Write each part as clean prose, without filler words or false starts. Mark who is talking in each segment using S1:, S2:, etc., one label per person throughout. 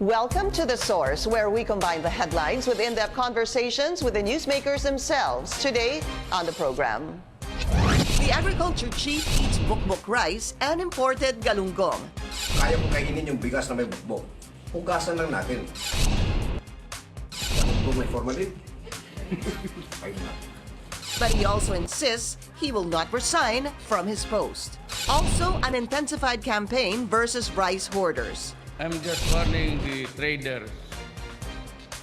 S1: Welcome to The Source, where we combine the headlines with in-depth conversations with the newsmakers themselves. Today on the program, the agriculture chief eats bukbok rice and imported galunggong.
S2: Kaya kong kainin yung bigas na may bukbok. Hugasan lang natin. Galunggong may formalin. Ay na.
S1: But he also insists he will not resign from his post. Also, an intensified campaign versus rice hoarders.
S3: I'm just warning the traders,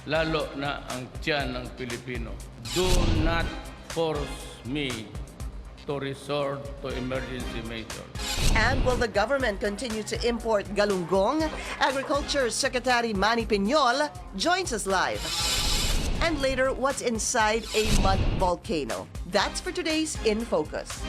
S3: lalo na ang tiyan ng Pilipino. Do not force me to resort to emergency measures.
S1: And will the government continue to import galunggong? Agriculture Secretary Manny Piñol joins us live. And later, what's inside a mud volcano? That's for today's In Focus.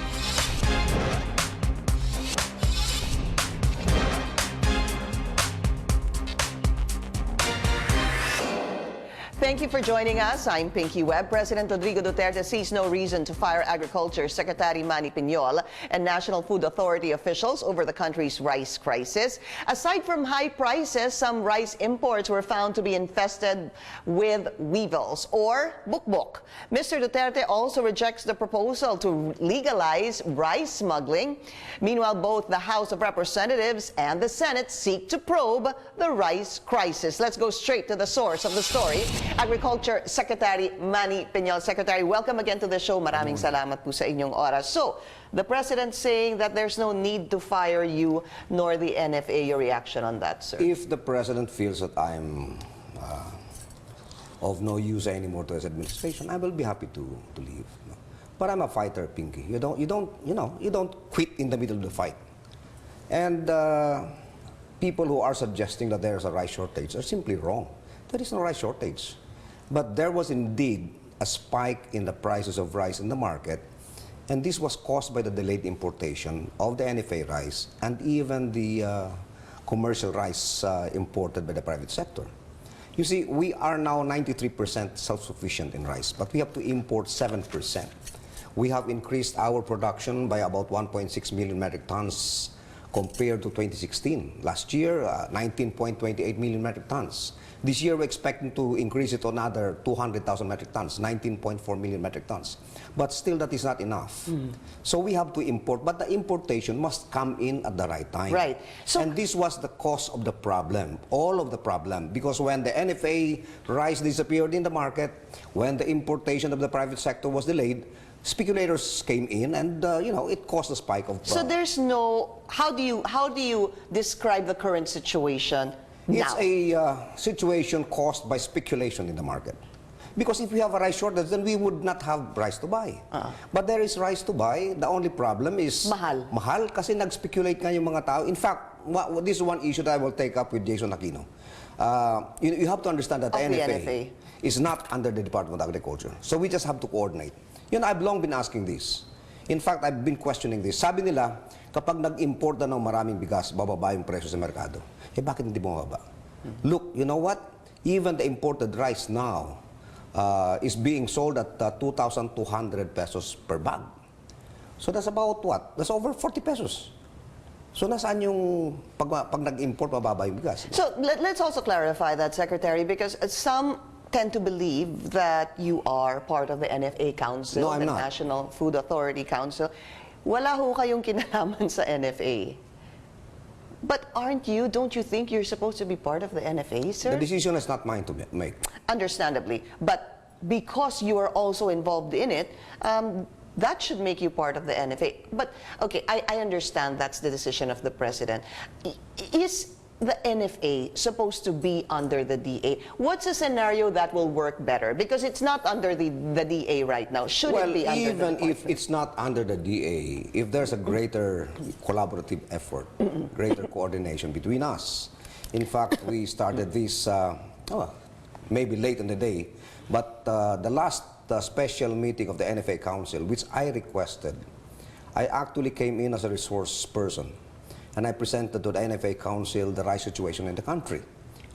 S1: Thank you for joining us. I'm Pinky Webb. President Rodrigo Duterte sees no reason to fire Agriculture Secretary Manny Piñol and National Food Authority officials over the country's rice crisis. Aside from high prices, some rice imports were found to be infested with weevils or bukbok. Mr. Duterte also rejects the proposal to legalize rice smuggling. Meanwhile, both the House of Representatives and the Senate seek to probe the rice crisis. Let's go straight to the source of the story. Agriculture Secretary Manny Piñol. Secretary, welcome again to the show. Maraming salamat po sa inyong oras. So, the President saying that there's no need to fire you nor the NFA. Your reaction on that, sir?
S2: If the President feels that I'm of no use anymore to his administration, I will be happy to leave. But I'm a fighter, Pinky. You don't quit in the middle of the fight. And people who are suggesting that there's a rice shortage are simply wrong. There is no rice shortage. But there was indeed a spike in the prices of rice in the market, and this was caused by the delayed importation of the NFA rice and even the commercial rice imported by the private sector. You see, we are now 93% self-sufficient in rice, but we have to import 7%. We have increased our production by about 1.6 million metric tons compared to 2016. Last year, 19.28 million metric tons. This year, we're expecting to increase it to another 200,000 metric tons, 19.4 million metric tons. But still, that is not enough. So we have to import, but the importation must come in at the right time.
S1: Right. So,
S2: and this was the cause of the problem, all of the problem, because when the NFA rice disappeared in the market, when the importation of the private sector was delayed, speculators came in, and it caused a spike of.
S1: So there's no. How do you describe the current situation?
S2: It's a situation caused by speculation in the market. Because if we have a rice shortage, then we would not have rice to buy. But there is rice to buy. The only problem is
S1: mahal.
S2: Mahal kasi nag-speculate nga yung mga tao. In fact, this is one issue that I will take up with Jason Aquino. You have to understand that the NFA is not under the Department of Agriculture. So we just have to coordinate. I've long been asking this. In fact, I've been questioning this. Sabi nila, kapag nag-import na ng maraming bigas, bababa yung presyo sa merkado. Eh, bakit hindi bumaba? Look, you know what? Even the imported rice now is being sold at 2,200 pesos per bag. So that's about what? That's over 40 pesos. So nasaan yung pag nag-import, mababa yung bigas?
S1: So let's also clarify that, Secretary, because some tend to believe that you are part of the NFA Council,
S2: no, I'm
S1: the
S2: not.
S1: National Food Authority Council. Wala ho kayong kinalaman sa NFA. But don't you think you're supposed to be part of the NFA, sir?
S2: The decision is not mine to make.
S1: Understandably. But because you are also involved in it, that should make you part of the NFA. But, okay, I understand that's the decision of the President. Is the NFA supposed to be under the DA? What's a scenario that will work better? Because it's not under the DA right now. Should it be under the
S2: Well, even if it's not under the DA, if there's a greater collaborative effort, greater coordination between us. In fact, we started this maybe late in the day, but the last special meeting of the NFA Council, which I requested, I actually came in as a resource person. And I presented to the NFA Council the rice situation in the country.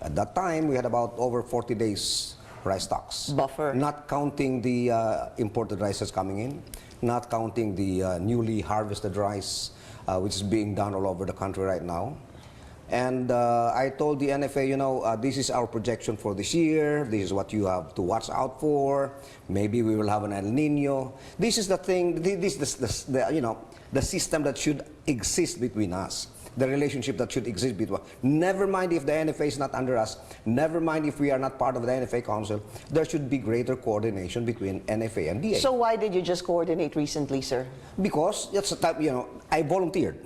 S2: At that time, we had about over 40 days rice stocks.
S1: Buffer.
S2: Not counting the imported rices coming in, not counting the newly harvested rice, which is being done all over the country right now. And I told the NFA, this is our projection for this year. This is what you have to watch out for. Maybe we will have an El Nino. This is the thing. This is the system that should exist between us. The relationship that should exist between us. Never mind if the NFA is not under us. Never mind if we are not part of the NFA Council. There should be greater coordination between NFA and DA.
S1: So why did you just coordinate recently, sir?
S2: Because that's the type, I volunteered.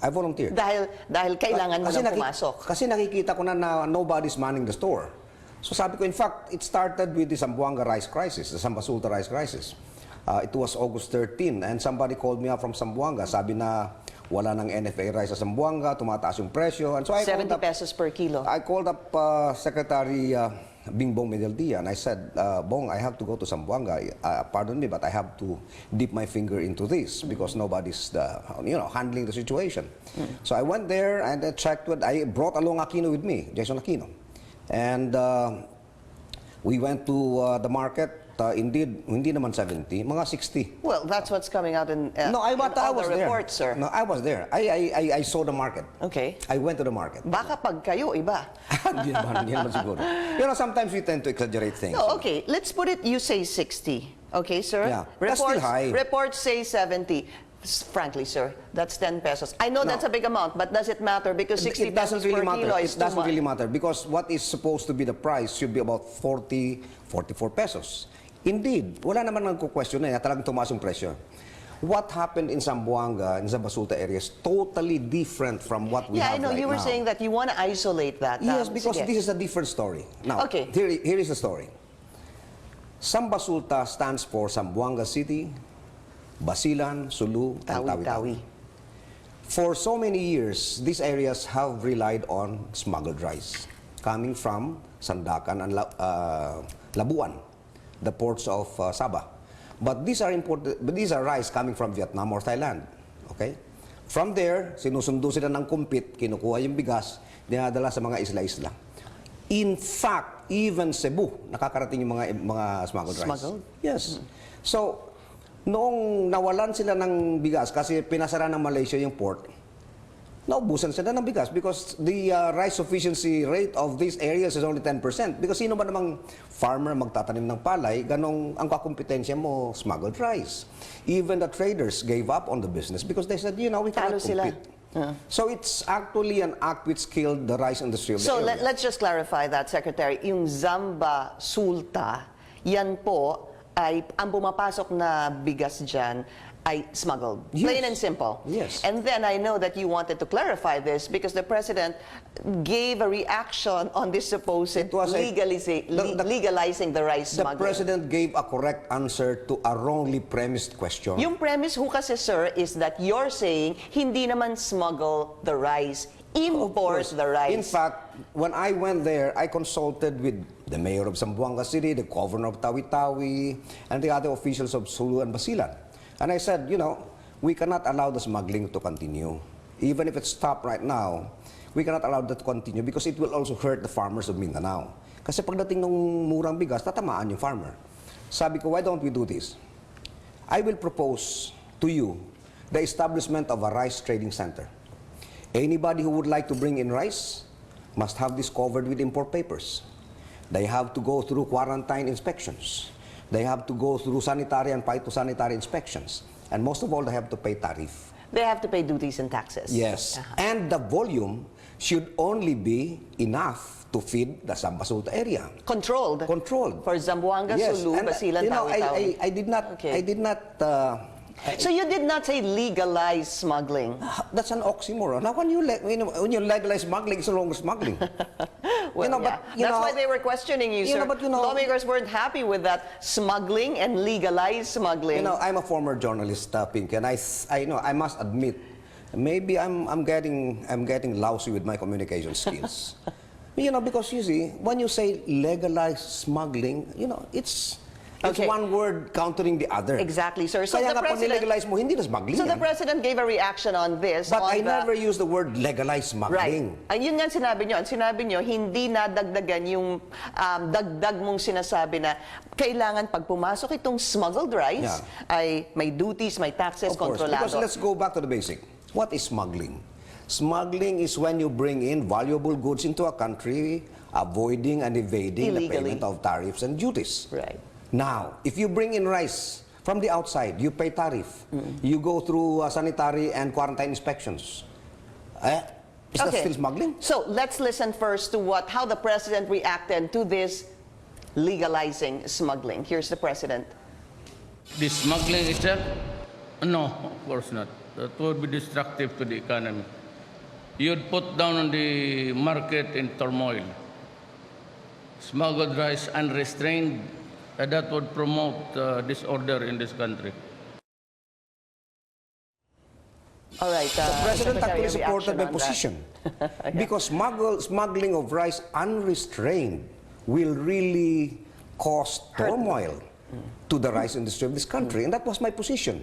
S1: Dahil kailangan mo nang pumasok.
S2: Kasi nakikita ko na nobody's manning the store. So sabi ko, in fact, it started with the Zamboanga rice crisis, the Sambasulta rice crisis. It was August 13, and somebody called me up from Zamboanga. Sabi na wala ng NFA rice sa Zamboanga, tumataas yung presyo. And so I
S1: 70 pesos per kilo.
S2: I called up Secretary Bingbong Medialdia, and I said, Bong, I have to go to Zamboanga. Pardon me, but I have to dip my finger into this because nobody's handling the situation. So I went there and I checked I brought along Aquino with me, Jason Aquino. And we went to the market. Indeed, hindi naman 70, mga 60.
S1: Well, that's what's coming out in,
S2: No, I
S1: in all
S2: was
S1: the
S2: there.
S1: reports, sir.
S2: No, I was there. I saw the market.
S1: Okay.
S2: I went to the market.
S1: Baka pag kayo, iba.
S2: Hindi naman siguro. Sometimes we tend to exaggerate things.
S1: No, okay. Let's put it, you say 60. Okay, sir?
S2: Yeah, that's still high.
S1: Reports say 70. Frankly, sir, that's 10 pesos. I know that's a big amount, but does it matter? Because 60
S2: it doesn't
S1: pesos
S2: really
S1: per
S2: matter.
S1: kilo
S2: It
S1: is too
S2: doesn't
S1: much.
S2: really matter because what is supposed to be the price should be about 40, 44 pesos. Indeed, wala naman nagko-question na talagang tumaas yung presyo. What happened in Zamboanga, in Zambasulta area is totally different from what we have right now.
S1: Yeah, I know. You were saying that you want to isolate that.
S2: Yes, because
S1: sige.
S2: this is a different story. Now,
S1: Okay.
S2: here is the story. Zambasulta stands for Zamboanga City, Basilan, Sulu, and Tawi-Tawi. For so many years, these areas have relied on smuggled rice coming from Sandakan and Labuan, the ports of Sabah. But these are imported, but these are rice coming from Vietnam or Thailand. Okay? From there, sinusundo sila ng kumpit, kinukuha yung bigas, dinadala sa mga isla-isla. In fact, even Cebu, nakakarating yung mga smuggled rice.
S1: Smuggled?
S2: Yes. So, noong nawalan sila ng bigas kasi pinasara ng Malaysia yung port, naubusan sila ng bigas because the rice sufficiency rate of these areas is only 10%. Because sino ba namang farmer magtatanim ng palay, ganong ang kakumpetensya mo, smuggled rice. Even the traders gave up on the business because they said, we cannot compete. So it's actually an act which killed the rice industry of the
S1: So
S2: area.
S1: let's just clarify that, Secretary. Yung Zamba Sulta, yan po ay ang pumapasok na bigas dyan ay smuggled.
S2: Yes.
S1: Plain and simple.
S2: Yes.
S1: And then I know that you wanted to clarify this because the President gave a reaction on this supposed legalizing the rice
S2: The
S1: smuggling.
S2: President gave a correct answer to a wrongly premised question.
S1: Yung premise ho kasi, sir, is that you're saying hindi naman smuggle the rice, import the rice.
S2: In fact, when I went there, I consulted with the mayor of Zamboanga City, the governor of Tawi-Tawi, and the other officials of Sulu and Basilan. And I said, we cannot allow the smuggling to continue. Even if it's stopped right now, we cannot allow that to continue because it will also hurt the farmers of Mindanao. Kasi pagdating ng murang bigas, tatamaan yung farmer. Sabi ko, why don't we do this? I will propose to you the establishment of a rice trading center. Anybody who would like to bring in rice must have this covered with import papers. They have to go through quarantine inspections. They have to go through sanitary and phytosanitary inspections. And most of all, they have to pay tariff.
S1: They have to pay duties and taxes.
S2: Yes. And the volume should only be enough to feed the Zambasulta area.
S1: Controlled.
S2: Controlled.
S1: For Zamboanga,
S2: Yes.
S1: Sulu,
S2: And,
S1: Basilan, Tawi-Tawi.
S2: I did not,
S1: Okay. So you did not say legalize smuggling.
S2: That's an oxymoron. Now, when you legalize smuggling, it's no longer smuggling.
S1: Well, that's why they were questioning you, sir.
S2: But
S1: lawmakers weren't happy with that smuggling and legalized smuggling.
S2: I'm a former journalist, Pink, and I must admit, maybe I'm getting lousy with my communication skills. Because you see, when you say legalized smuggling, it's one word countering the other.
S1: Exactly, sir. So
S2: Kaya
S1: the
S2: nga pag
S1: president,
S2: nilegalize mo, hindi na smuggling
S1: so the
S2: yan.
S1: president gave a reaction on this.
S2: But I
S1: on
S2: never use the word legalized smuggling.
S1: Right. Yun nga ang sinabi nyo. Ang sinabi nyo, hindi nadagdagan yung dagdag mong sinasabi na kailangan pag pumasok itong smuggled rice, ay may duties, may taxes,
S2: Of course,
S1: kontrolado.
S2: because let's go back to the basic. What is smuggling? Smuggling is when you bring in valuable goods into a country, avoiding and evading the
S1: Illegally.
S2: payment of tariffs and duties.
S1: Right.
S2: Now, if you bring in rice from the outside, you pay tariff. You go through sanitary and quarantine inspections. Is that still smuggling?
S1: So let's listen first to how the president reacted to this legalizing smuggling. Here's the president.
S3: The smuggling itself? No, of course not. That would be destructive to the economy. You'd put down on the market in turmoil. Smuggled rice unrestrained, that would promote disorder in this country.
S1: All right.
S2: The president
S1: Secretary,
S2: actually supported my
S1: reaction on that.
S2: position. Because smuggling of rice unrestrained will really cause turmoil to the rice industry of this country. And that was my position.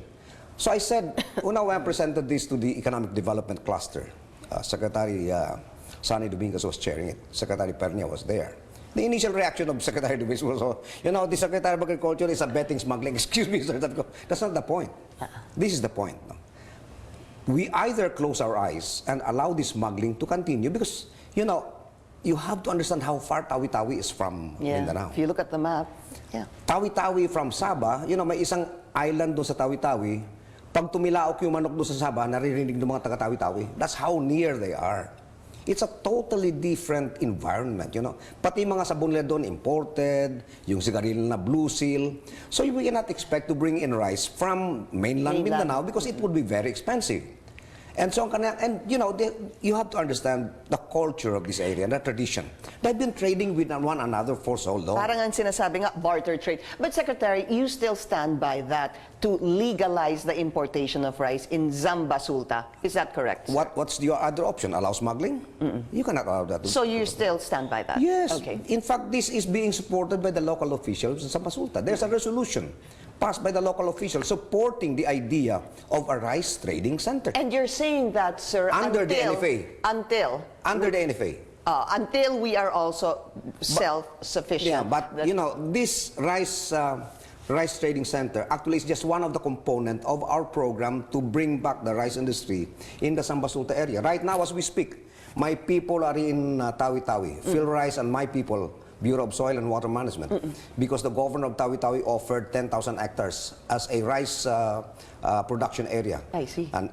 S2: So I said, when I presented this to the Economic Development Cluster, Secretary Sonny Dominguez was chairing it. Secretary Pernia was there. The initial reaction of Secretary Dominguez was, the Secretary of Agriculture is abetting smuggling. Excuse me, sir. That's not the point. This is the point. No? We either close our eyes and allow this smuggling to continue because, you have to understand how far Tawi-Tawi is from Mindanao.
S1: If you look at the map,
S2: Tawi-Tawi from Sabah, may isang island doon sa Tawi-Tawi. Pag tumilaok yung manok doon sa Sabah, naririnig ng mga taga-Tawi-Tawi. That's how near they are. It's a totally different environment, Pati mga sabon nila doon imported, yung sigarilyo na Blue Seal. So we cannot expect to bring in rice from mainland Mindanao because it would be very expensive. And so, you have to understand the culture of this area, the tradition. They've been trading with one another for so long.
S1: parang ang sinasabi nga, barter trade. But Secretary, you still stand by that to legalize the importation of rice in Zambasulta. Is that correct, sir?
S2: What's your other option? Allow smuggling? You cannot allow that.
S1: So you still stand by that?
S2: Yes.
S1: Okay.
S2: In fact, this is being supported by the local officials in Zambasulta. There's a resolution passed by the local officials supporting the idea of a rice trading center.
S1: And you're saying that, sir,
S2: Under the NFA. Under the NFA.
S1: Until we are also self-sufficient.
S2: Yeah, but this rice trading center actually is just one of the components of our program to bring back the rice industry in the Zambasulta area. Right now, as we speak, my people are in Tawi-Tawi. Phil Rice and my people, Bureau of Soil and Water Management, because the governor of Tawi-Tawi offered 10,000 hectares as a rice production area.
S1: I see.
S2: And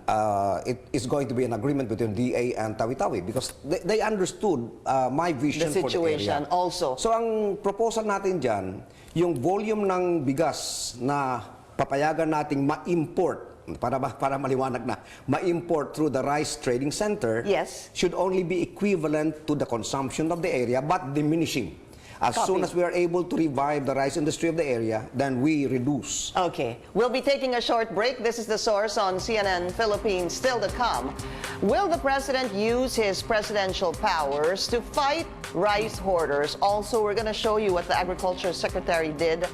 S2: it is going to be an agreement between DA and Tawi-Tawi because they understood my vision
S1: The
S2: for the area.
S1: situation also.
S2: So ang proposal natin dyan, yung volume ng bigas na papayagan nating ma-import, para maliwanag na, ma-import through the rice trading center,
S1: Yes.
S2: should only be equivalent to the consumption of the area but diminishing. As soon as we are able to revive the rice industry of the area, then we reduce.
S1: Okay. We'll be taking a short break. This is The Source on CNN Philippines. Still to come, will the president use his presidential powers to fight rice hoarders? Also, we're going to show you what the Agriculture Secretary did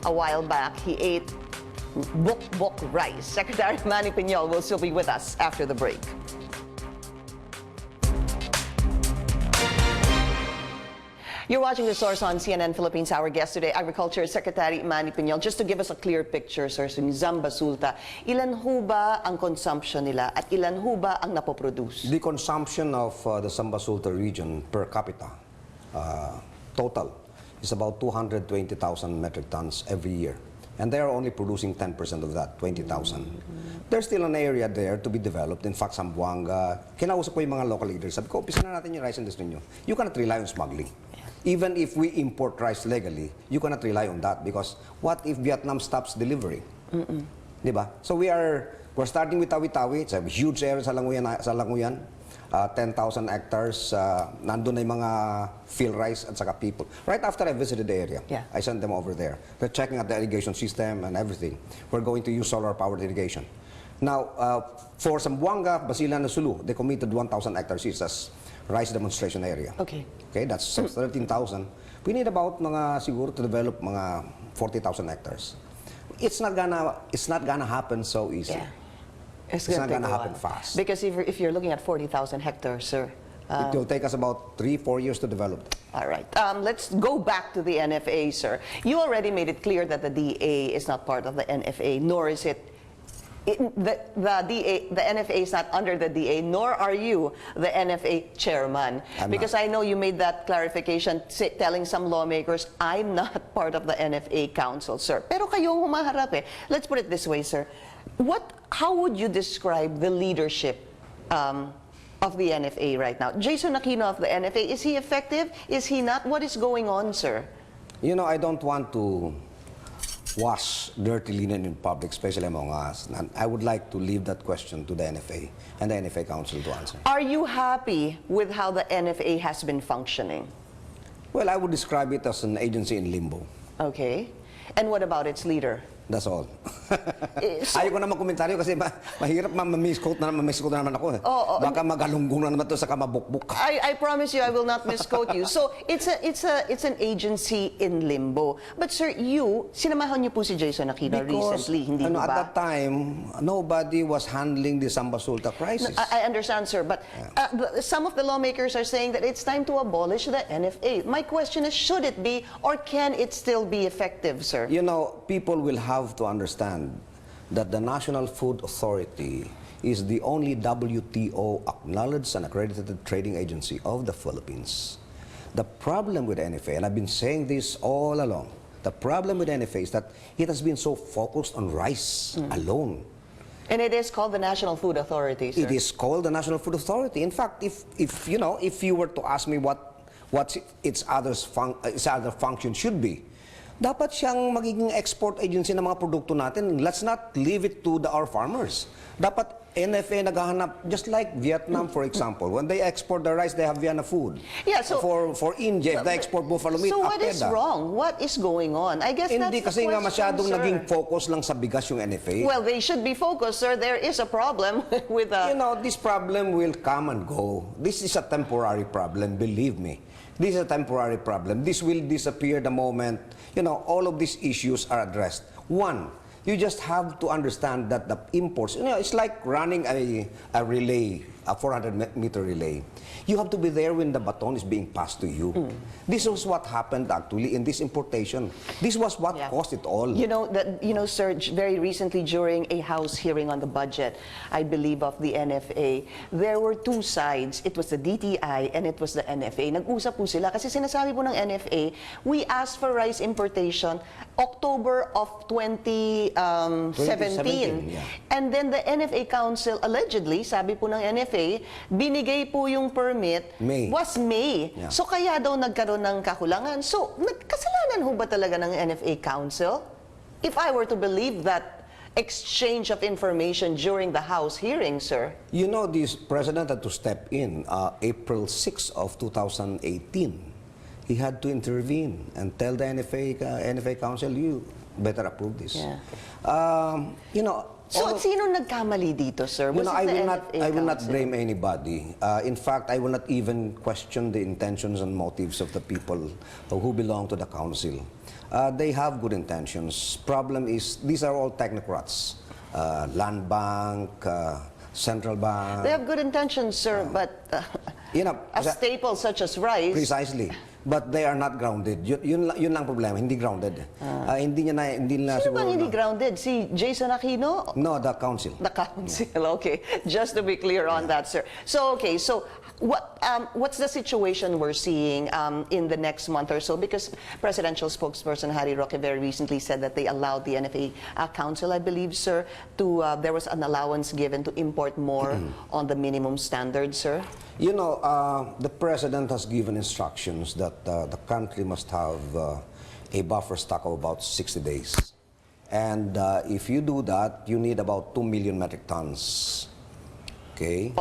S1: a while back. He ate bukbok rice. Secretary Manny Piñol will still be with us after the break. You're watching The Source on CNN Philippines. Our guest today, Agriculture Secretary Manny Piñol. Just to give us a clear picture, sir, sa Zambasulta, ilan ho ba ang consumption nila at ilan ho ba ang napoproduce?
S2: The consumption of the Zambasulta region per capita total is about 220,000 metric tons every year. And they are only producing 10% of that, 20,000. There's still an area there to be developed. In fact, Zamboanga, kinausap ko yung mga local leaders. Sabi ko, umpisa na natin yung rice industry nyo. You cannot rely on smuggling. Even if we import rice legally, you cannot rely on that because what if Vietnam stops delivering? Diba? So we're starting with Tawi-Tawi. It's a huge area sa Languyan. 10,000 hectares. Nandun na yung mga field rice at saka people. Right after I visited the area, I sent them over there. They're checking out the irrigation system and everything. We're going to use solar-powered irrigation. Now, for Zamboanga, Basilan, and Sulu, they committed 1,000 hectares each as rice demonstration area.
S1: Okay.
S2: Okay, that's 13,000. We need about siguro to develop mga 40,000 hectares. It's not gonna happen so easy.
S1: Yeah.
S2: It's not gonna happen fast.
S1: Because if you're looking at 40,000 hectares, sir.
S2: It will take us about 3-4 years to develop.
S1: All right. Let's go back to the NFA, sir. You already made it clear that the DA is not part of the NFA, nor is it the NFA is not under the DA, nor are you the NFA chairman. Because I know you made that clarification telling some lawmakers, I'm not part of the NFA council, sir. Pero kayo humaharap eh. Let's put it this way, sir. How would you describe the leadership of the NFA right now? Jason Aquino of the NFA, is he effective? Is he not? What is going on, sir?
S2: You know, I don't want to wash dirty linen in public, especially among us. And I would like to leave that question to the NFA and the NFA Council to answer.
S1: Are you happy with how the NFA has been functioning?
S2: Well, I would describe it as an agency in limbo.
S1: Okay. And what about its leader?
S2: That's all.
S1: So,
S2: Ayaw ko na magkomentaryo kasi mahirap ma-misquote na naman ako. Baka magalunggong na naman to sa kamabukbuk.
S1: I promise you I will not misquote you. So it's an agency in limbo. But sir, sinamahan niyo po si Jason Aquino recently, hindi ba?
S2: At that time, nobody was handling the Samba Sulta crisis.
S1: I understand, sir, but some of the lawmakers are saying that it's time to abolish the NFA. My question is, should it be or can it still be effective, sir?
S2: You know, people will have to understand that the National Food Authority is the only WTO acknowledged and accredited trading agency of the Philippines. The problem with NFA, and I've been saying this all along, the problem with NFA is that it has been so focused on rice alone.
S1: And it is called the National Food Authority, sir.
S2: It is called the National Food Authority. In fact, if you were to ask me what its other function should be, dapat siyang magiging export agency ng mga produkto natin. Let's not leave it to our farmers. Dapat NFA naghahanap, just like Vietnam, for example. When they export the rice, they have Vienna food.
S1: Yeah, so
S2: for India, they export buffalo meat.
S1: So what is wrong? What is going on? I guess
S2: Hindi
S1: that's
S2: kasi
S1: the
S2: nga
S1: question,
S2: masyadong
S1: sir.
S2: naging focus lang sa bigas yung NFA.
S1: Well, they should be focused, sir. There is a problem with
S2: You know, this problem will come and go. This is a temporary problem, believe me. This is a temporary problem. This will disappear the moment, all of these issues are addressed. One, you just have to understand that the imports, it's like running a relay, a 400-meter relay. You have to be there when the baton is being passed to you. This was what happened actually in this importation. This was what caused it all.
S1: Sir, very recently during a House hearing on the budget, I believe of the NFA, there were two sides. It was the DTI and it was the NFA. Nag-usap po sila kasi sinasabi po ng NFA, we asked for rice importation October of 2017. And then the NFA Council, allegedly, sabi po ng NFA, binigay po yung permit was May. So kaya daw nagkaroon ng kakulangan. So kasalanan ho ba talaga ng NFA Council? If I were to believe that exchange of information during the House hearing, sir.
S2: You know, this president had to step in April 6 of 2018. He had to intervene and tell the NFA Council, you better approve this.
S1: So sino nagkamali dito, sir?
S2: I will not blame anybody. In fact, I will not even question the intentions and motives of the people who belong to the council. They have good intentions. Problem is, these are all technocrats. Land Bank, Central Bank.
S1: They have good intentions, sir, but a staple such as rice.
S2: Precisely. But they are not grounded. Yun lang problema, hindi grounded. Hindi na
S1: Sino bang hindi grounded? Si Jason Aquino?
S2: No, the council.
S1: The council, okay. Just to be clear on that, sir. So, okay, so what's the situation we're seeing in the next month or so? Because presidential spokesperson Harry Roque very recently said that they allowed the NFA Council, I believe, sir, there was an allowance given to import more on the minimum standard, sir.
S2: You know, the president has given instructions that the country must have a buffer stock of about 60 days. And if you do that, you need about 2 million metric tons. Okay?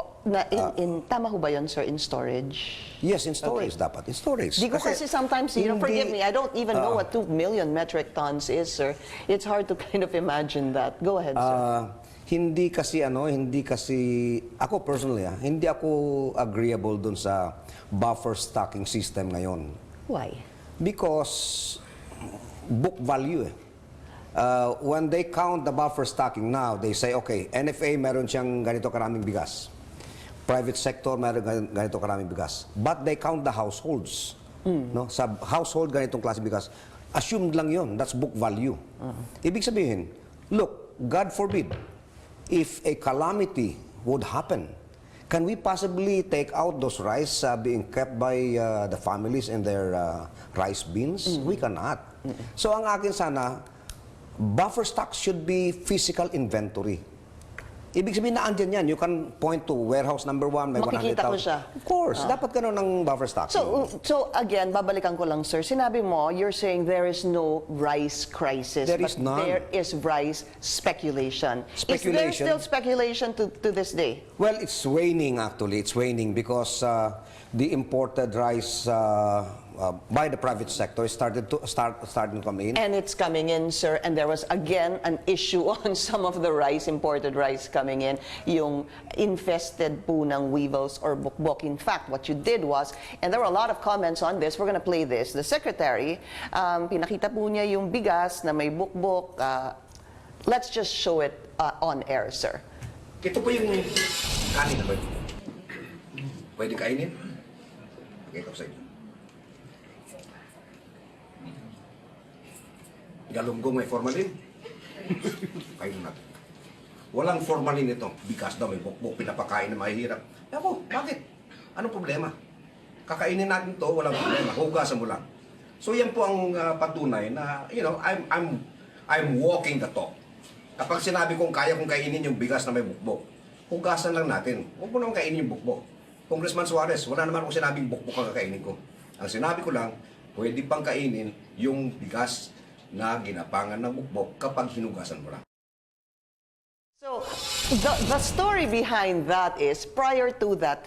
S1: Tama ho ba yun, sir, in storage?
S2: Yes, in storage dapat. In storage.
S1: Di ko kasi sometimes, forgive me, I don't even know what 2 million metric tons is, sir. It's hard to kind of imagine that. Go ahead, sir.
S2: Hindi kasi ako personally, hindi ako agreeable dun sa buffer stocking system ngayon.
S1: Why?
S2: Because book value when they count the buffer stocking now, they say, okay, NFA meron siyang ganito karaming bigas. Private sector meron ganito karaming bigas. But they count the households. No? Sa household ganitong klase bigas. Assumed lang yun. That's book value. Ibig sabihin, look, God forbid, if a calamity would happen, can we possibly take out those rice being kept by the families in their rice bins? We cannot. So ang akin sana, buffer stocks should be physical inventory. Ibig sabihin na andyan yan. You can point to warehouse number 1, may 100,000.
S1: Makikita ko siya.
S2: Of course. Dapat ganun ng buffer stock.
S1: So again, babalikan ko lang, sir. Sinabi mo, you're saying there is no rice crisis.
S2: There is none.
S1: There is rice speculation.
S2: Speculation.
S1: Is there still speculation to this day?
S2: Well, it's waning actually. It's waning because the imported rice by the private sector starting to come in.
S1: And it's coming in, sir. And there was again an issue on some of the rice, imported rice coming in, yung infested po ng weevils or bukbok. In fact, what you did was, and there were a lot of comments on this, we're going to play this. The secretary, pinakita po niya yung bigas na may bukbok. Let's just show it on air, sir.
S2: Ito po yung kanin na pwede. Pwede kainin? Okay, ko sa inyo. Galunggong may formalin. Kainin natin. Walang formalin ito. Bigas daw, may bukbok, pinapakain na mahihirap. Ako, bakit? Anong problema? Kakainin natin to, walang problema. Hugasan mo lang. So yan po ang patunay na, you know, I'm walking the talk. Kapag sinabi kong kaya kong kainin yung bigas na may bukbok, hugasan lang natin. Huwag mo naman kainin yung bukbok. Congressman Suarez, wala naman akong sinabing bukbok ang kakainin ko. Ang sinabi ko lang, pwede pang kainin yung bigas na ginapangan ng bukbok kapag hinugasan mo lang.
S1: So, the story behind that is, prior to that,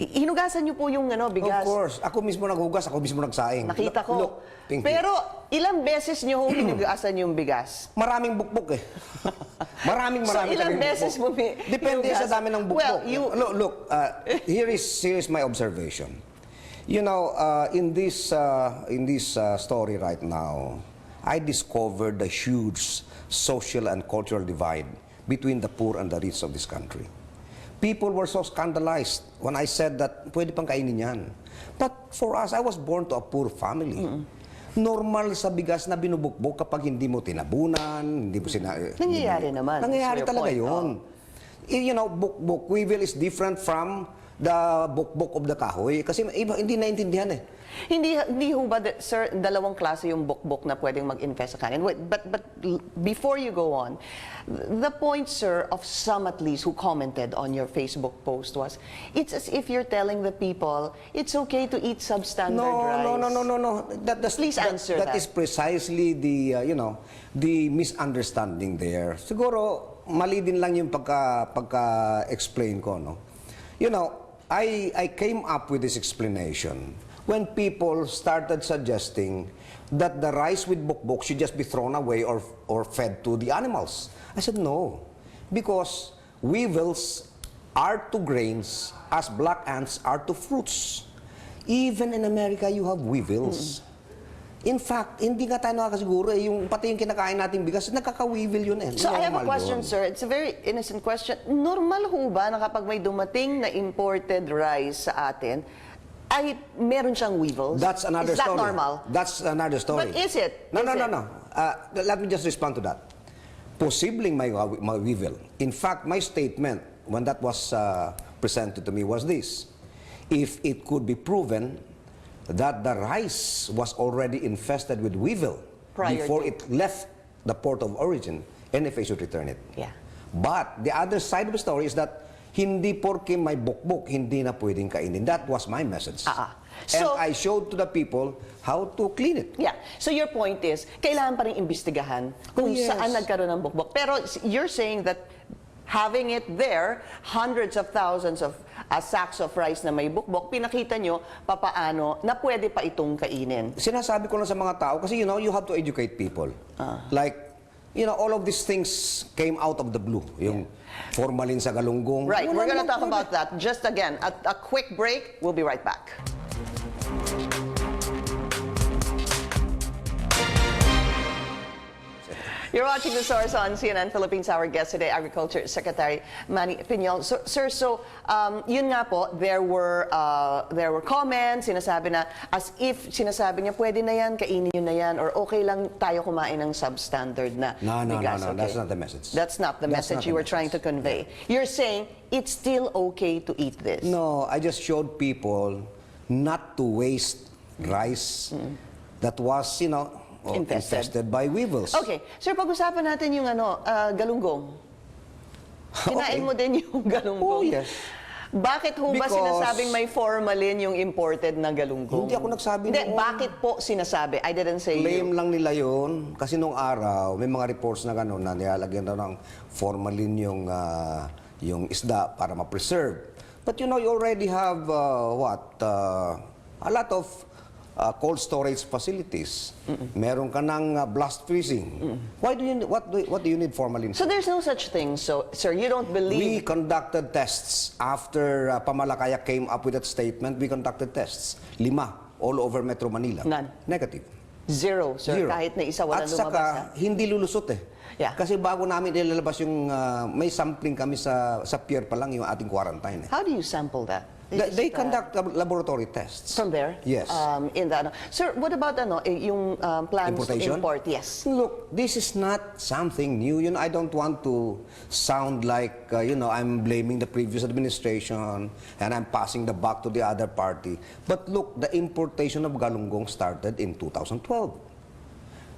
S1: hinugasan niyo po yung bigas.
S2: Of course. Ako mismo naghugas, ako mismo nagsaing.
S1: Nakita ko.
S2: Look,
S1: pero ilang beses niyo hinugasan yung bigas?
S2: maraming bukbok eh. Maraming
S1: So, ilang
S2: talagang
S1: beses
S2: bukbok.
S1: mo
S2: Depende
S1: hinugas?
S2: sa dami ng bukbok.
S1: Well,
S2: look, here is my observation. You know, in this story right now, I discovered the huge social and cultural divide between the poor and the rich of this country. People were so scandalized when I said that pwede pang kainin yan. But for us, I was born to a poor family. Normal sa bigas na binubukbok kapag hindi mo tinabunan, hindi mo
S1: Nangyayari naman.
S2: Nangyayari
S1: That's your
S2: talaga
S1: point.
S2: yun. You know, bukbok, weevil is different from the bukbok of the kahoy. Kasi iba, hindi naintindihan eh.
S1: Hindi ho ba, sir, dalawang klase yung bukbok na pwedeng mag-infest sa kanin? But before you go on, the point, sir, of some at least who commented on your Facebook post was, it's as if you're telling the people, it's okay to eat substandard rice.
S2: No.
S1: Please answer that.
S2: That is precisely the, the misunderstanding there. Siguro, mali din lang yung pagka-explain ko, no? You know, I came up with this explanation when people started suggesting that the rice with bukbok should just be thrown away or fed to the animals. I said no, because weevils are to grains as black ants are to fruits. Even in America, you have weevils. In fact, hindi nga tayo nakakasiguro pati yung kinakain nating bigas, nakaka-weevil yun eh.
S1: So I have a
S2: Normal
S1: question,
S2: yun.
S1: sir. It's a very innocent question. Normal ho ba na kapag may dumating na imported rice sa atin, ay meron siyang weevils?
S2: That's another
S1: Is that
S2: story.
S1: normal?
S2: That's another story.
S1: But is it?
S2: No.
S1: Is it?
S2: Let me just respond to that. Posibleng may weevil. In fact, my statement when that was presented to me was this: if it could be proven that the rice was already infested with weevil before it left the port of origin, NFA should return it.
S1: Yeah.
S2: But the other side of the story is that hindi porke may bukbok, hindi na pwedeng kainin. That was my message.
S1: So,
S2: and I showed to the people how to clean it.
S1: Yeah. So your point is, kailangan pa rin imbestigahan kung
S2: yes.
S1: saan nagkaroon ng bukbok. Pero you're saying that having it there, hundreds of thousands of sacks of rice na may bukbok, pinakita nyo papaano na pwede pa itong kainin.
S2: Sinasabi ko lang sa mga tao, kasi you have to educate people. Like, all of these things came out of the blue. Yung formalin sa galunggong.
S1: Right, we're going to talk about that. Just again, a quick break. We'll be right back. You're watching The Source on CNN Philippines. Our guest today, Agriculture Secretary Manny Piñol. So, sir, yun nga po, there were comments, sinasabi na, as if sinasabi niya, pwede na yan, kainin nyo na yan, or okay lang tayo kumain ng substandard na
S2: No,
S1: bigas. Okay.
S2: that's not the message.
S1: That's not the message you were trying to convey. You're saying it's still okay to eat this.
S2: No, I just showed people not to waste rice that was, infested by weevils.
S1: Okay. Sir, pag-usapan natin yung galunggong. Kinain mo din yung galunggong.
S2: Oh, yes.
S1: Bakit ho ba
S2: Because
S1: sinasabing may formalin yung imported na galunggong?
S2: Hindi ako nagsabi
S1: Hindi,
S2: noon.
S1: bakit po sinasabi? I didn't say
S2: Claim
S1: you.
S2: lang nila yun. Kasi nung araw, may mga reports na gano'n na nilalagyan daw ng formalin yung isda para ma-preserve. But you already have a lot of cold storage facilities. Meron ka ng blast freezing. What do you need formalin?
S1: So there's no such thing. So, sir, you don't
S2: We
S1: believe...
S2: conducted tests after Pamalakaya came up with that statement. We conducted tests. 5 all over Metro Manila.
S1: None.
S2: Negative.
S1: Zero, sir.
S2: Zero.
S1: Kahit na isa wala
S2: At
S1: lumabas.
S2: saka, hindi lulusot eh.
S1: Yeah.
S2: Kasi bago namin ilalabas yung, may sampling kami sa pier pa lang yung ating quarantine.
S1: How do you sample that?
S2: They conduct laboratory tests.
S1: From there?
S2: Yes.
S1: In the, sir, what about yung plans to
S2: Importation?
S1: import? Yes.
S2: Look, this is not something new. I don't want to sound like, I'm blaming the previous administration and I'm passing the buck to the other party. But look, the importation of galunggong started in 2012.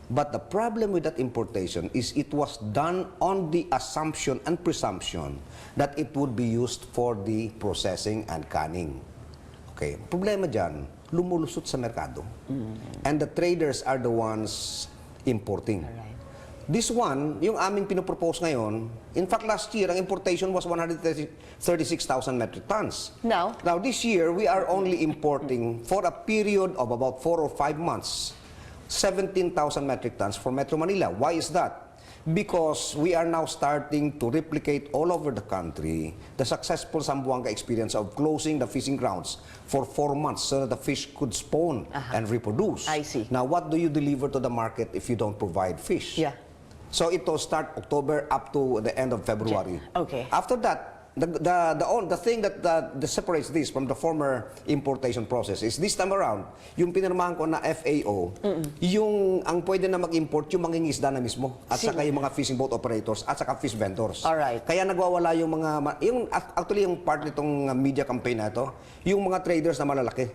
S2: But the problem with that importation is it was done on the assumption and presumption that it would be used for the processing and canning. Okay, problema dyan, lumulusot sa merkado. And the traders are the ones importing. This one, yung aming pinopropose ngayon, in fact last year, ang importation was 136,000 metric tons.
S1: Now,
S2: this year, we are only importing for a period of about 4 or 5 months, 17,000 metric tons for Metro Manila. Why is that? Because we are now starting to replicate all over the country the successful Zamboanga experience of closing the fishing grounds for 4 months so that the fish could spawn and reproduce.
S1: I see.
S2: Now, what do you deliver to the market if you don't provide fish?
S1: Yeah.
S2: So it will start October up to the end of February.
S1: Okay.
S2: After that, the thing that separates this from the former importation process is this time around, yung pinirmahan ko na FAO, yung ang pwede na mag-import yung mangingisda na mismo at saka yung mga fishing boat operators at saka fish vendors.
S1: Alright.
S2: Kaya nagwawala yung actually yung part nitong media campaign na ito, yung mga traders na malalaki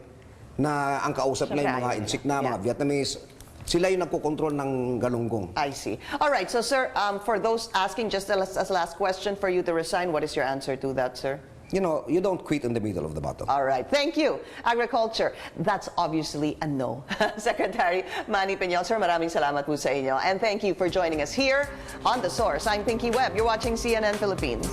S2: na ang kausap na yung mga insik na, mga Vietnamese, sila yung nagkocontrol ng galunggong.
S1: I see. All right. So, sir, for those asking, just as a last question for you to resign, what is your answer to that, sir?
S2: You don't quit in the middle of the battle.
S1: All right. Thank you. Agriculture, that's obviously a no. Secretary Manny Piñol, sir, maraming salamat po sa inyo. And thank you for joining us here on The Source. I'm Pinky Webb. You're watching CNN Philippines.